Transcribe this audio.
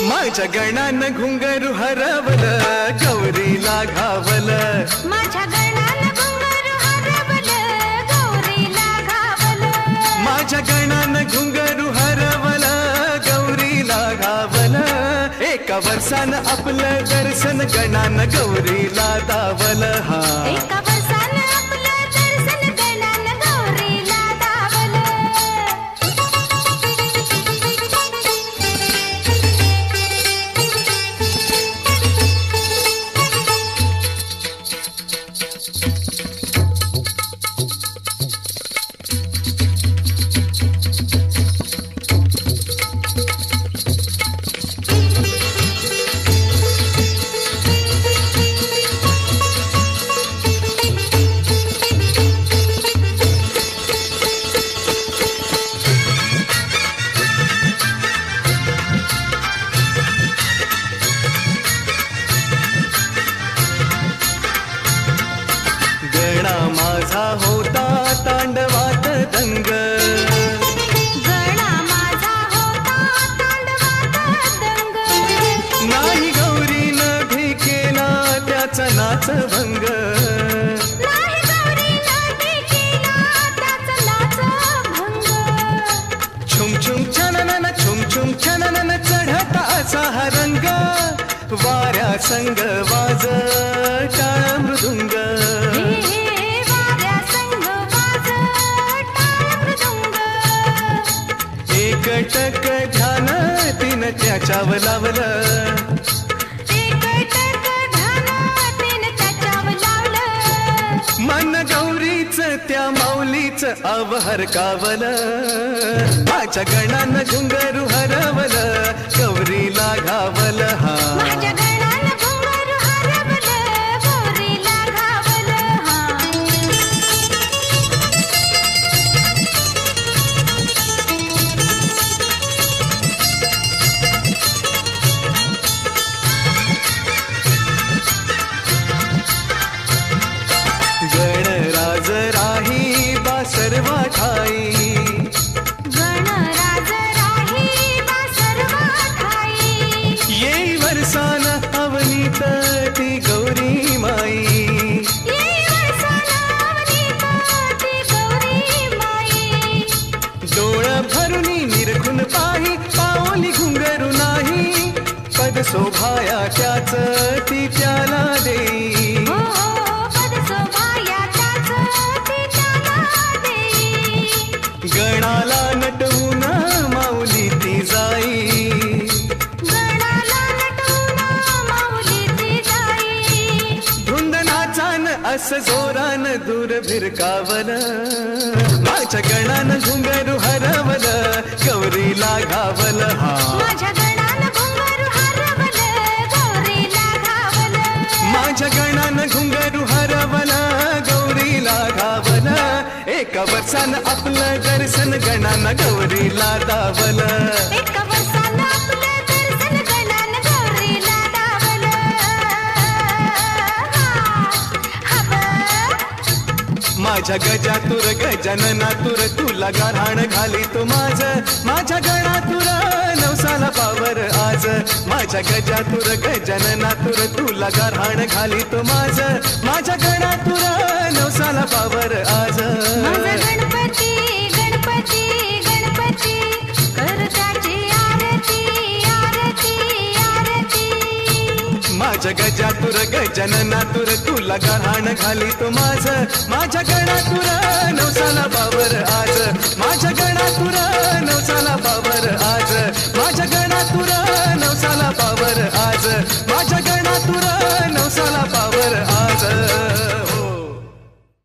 माझ्या गणान घुंगरू हरवलं गौरीला घावलं. माझ्या गणान घुंगरू हरवलं गौरीला घावलं. माझ्या गणान घुंगरू हरवलं गौरीला घावलं. एका वर्षानं आपलं दर्शन गणान गौरीला दावलं. हा एका वर्षानं आपलं दर्शन गणान गौरीला दावलं. गणा माझा होता तांडवात दंग. गणा माझा होता तांडवात दंग. नाही गौरीनं भी केला त्याचा नाच भंग. नाही गौरीनं भी केला त्याचा नाच भंग. छुम छुम छननन छुम छुम छननन चढता असा हा रंग. वाऱ्या संग वाज टाळ मृदुंग. हे वाऱ्या संग वाज टाळ मृदुंग. एकटक ध्यान तिनं त्याच्यावर लावलं. एकटक ध्यान तिनं त्याच्यावर लावलं. मन गौरीच त्या माऊलीच अवहर कावलं. माझ्या गणानं घुंगरू हरवलं गौरीला घावलं. हा माझ्या गणानं घुंगरू हरवलं गौरीला घावलं. हा गणराज राही बा सर्वा ठाई. गणराज राही बा सर्व ठाई. येई वर्षान अवनीत ती गौरी माई. येई वर्षानवनीत ती गौरी माई. डोळ भरुनी निरखून पाही पाओली घुंगरू नाही. पद शोभाया त्याच ती त्याला देई. हो पद शोभाया त्याच ती त्याला देई. गणाला नटवून माऊली ती जाई. गणाला नटवून माऊली ती जाई. धुंद नाचान अस जोरान दूर भिरकावलं. माझ्या गणानं घुंगरू हरवलं गौरीला घावलं. हा माझ्या गणानं घुंगरू हरवलं गौरीला घावलं. माझ्या गणानं घुंगरू हरवलं गौरीला घावलं. एका वर्षानं आपलं दर्शन गणानं गौरीला दावलं. एका वर्षानं आपलं दर्शन गणानं गौरीला दावलं. हा बघ. माझ्या गजातुर गजानना तुर तुला गाऱ्हाण घाली तो माझं. माझ्या गणातुर नवसाला पावर आज. माझ्या गजातुर गजानना तुर तुला गाऱ्हाण घाली तो माझं. माझ्या गणातुर नवसाला पावर आज. माझा गणपती गणपती गणपती कर त्याची आरती आरती आरती. माझ्या गजातुर गजानना तुर तुला गाऱ्हाण घाली तो माझं. माझ्या गणातुर नवसाला पावर आज. माझ्या गणातुर नवसाला पावर